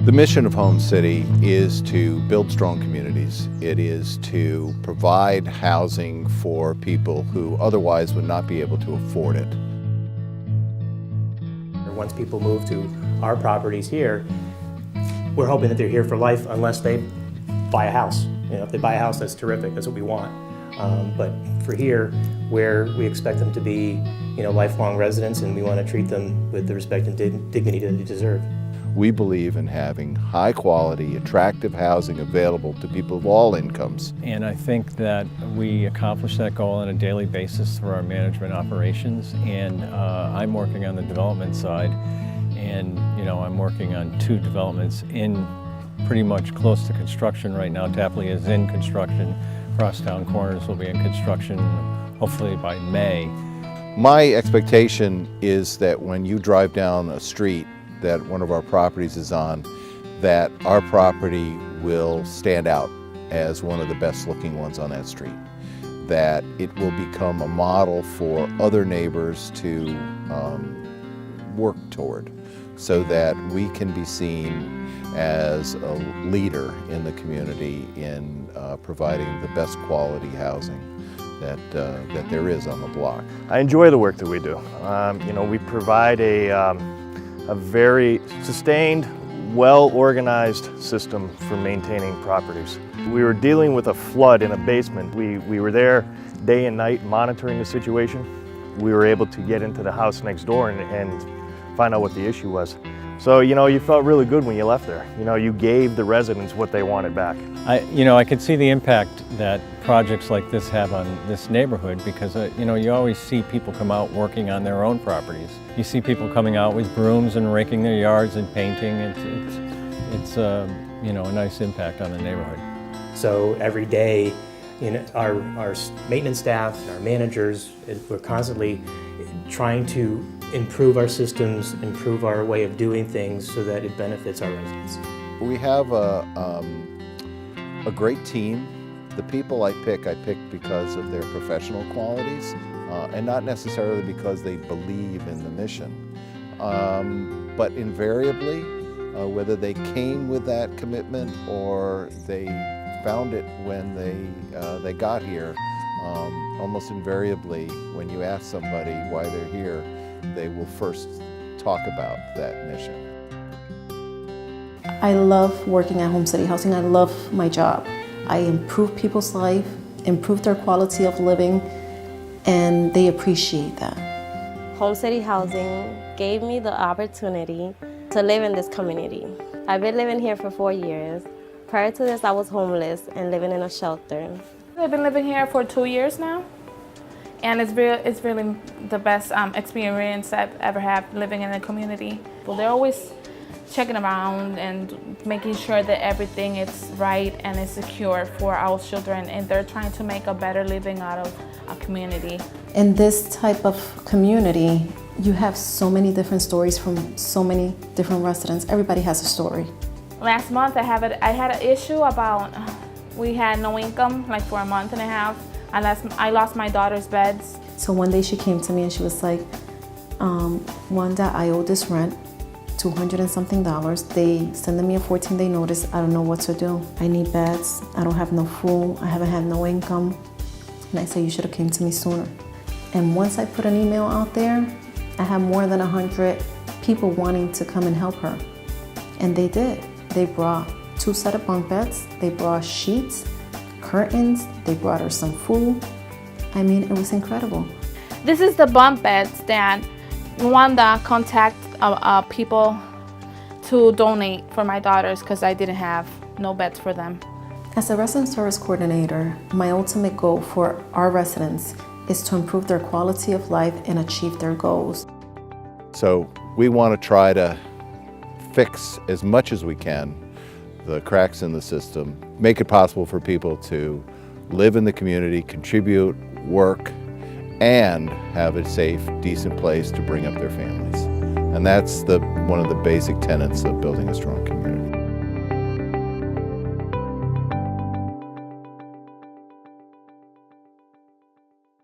The mission of Home City is to build strong communities. It is to provide housing for people who otherwise would not be able to afford it. Once people move to our properties here, we're hoping that they're here for life unless they buy a house. You know, if they buy a house, that's terrific, that's what we want. But for here, where we expect them to be, lifelong residents, and we want to treat them with the respect and dignity that they deserve. We believe in having high quality, attractive housing available to people of all incomes. And I think that we accomplish that goal on a daily basis through our management operations. And I'm working on the development side, and I'm working on 2 developments in pretty much close to construction right now. Tapley is in construction. Crosstown Corners will be in construction hopefully by May. My expectation is that when you drive down a street that one of our properties is on, that our property will stand out as one of the best looking ones on that street. That it will become a model for other neighbors to work toward, so that we can be seen as a leader in the community in providing the best quality housing that there is on the block. I enjoy the work that we do. We provide a very sustained, well-organized system for maintaining properties. We were dealing with a flood in a basement. We were there day and night monitoring the situation. We were able to get into the house next door and find out what the issue was. So, you felt really good when you left there. You gave the residents what they wanted back. I could see the impact that projects like this have on this neighborhood, because, you always see people come out working on their own properties. You see people coming out with brooms and raking their yards and painting. It's a nice impact on the neighborhood. So every day, our maintenance staff, our managers, we're constantly trying to improve our systems, improve our way of doing things so that it benefits our residents. We have a great team. The people I pick because of their professional qualities and not necessarily because they believe in the mission. But invariably, whether they came with that commitment or they found it when they got here, almost invariably, when you ask somebody why they're here, they will first talk about that mission. I love working at Home City Housing. I love my job. I improve people's life, improve their quality of living, and they appreciate that. Home City Housing gave me the opportunity to live in this community. I've been living here for 4 years. Prior to this, I was homeless and living in a shelter. I've been living here for 2 years now, and it's really the best experience I've ever had living in a community. Well, they're always checking around and making sure that everything is right and is secure for our children, and they're trying to make a better living out of a community. In this type of community, you have so many different stories from so many different residents. Everybody has a story. Last month I had an issue about we had no income, like for a month and a half. I lost my daughter's beds. So one day she came to me and she was like, Wanda, I owe this rent, $200 and something. They sent me a 14-day notice. I don't know what to do. I need beds. I don't have no food. I haven't had no income. And I said, you should have came to me sooner. And once I put an email out there, I had more than 100 people wanting to come and help her. And they did. They brought 2 set of bunk beds. They brought sheets, curtains. They brought her some food. I mean, it was incredible. This is the bunk beds that Wanda contacted people to donate for my daughters because I didn't have no beds for them. As a resident service coordinator, my ultimate goal for our residents is to improve their quality of life and achieve their goals. So we want to try to fix as much as we can the cracks in the system, make it possible for people to live in the community, contribute, work, and have a safe, decent place to bring up their families. And that's one of the basic tenets of building a strong community.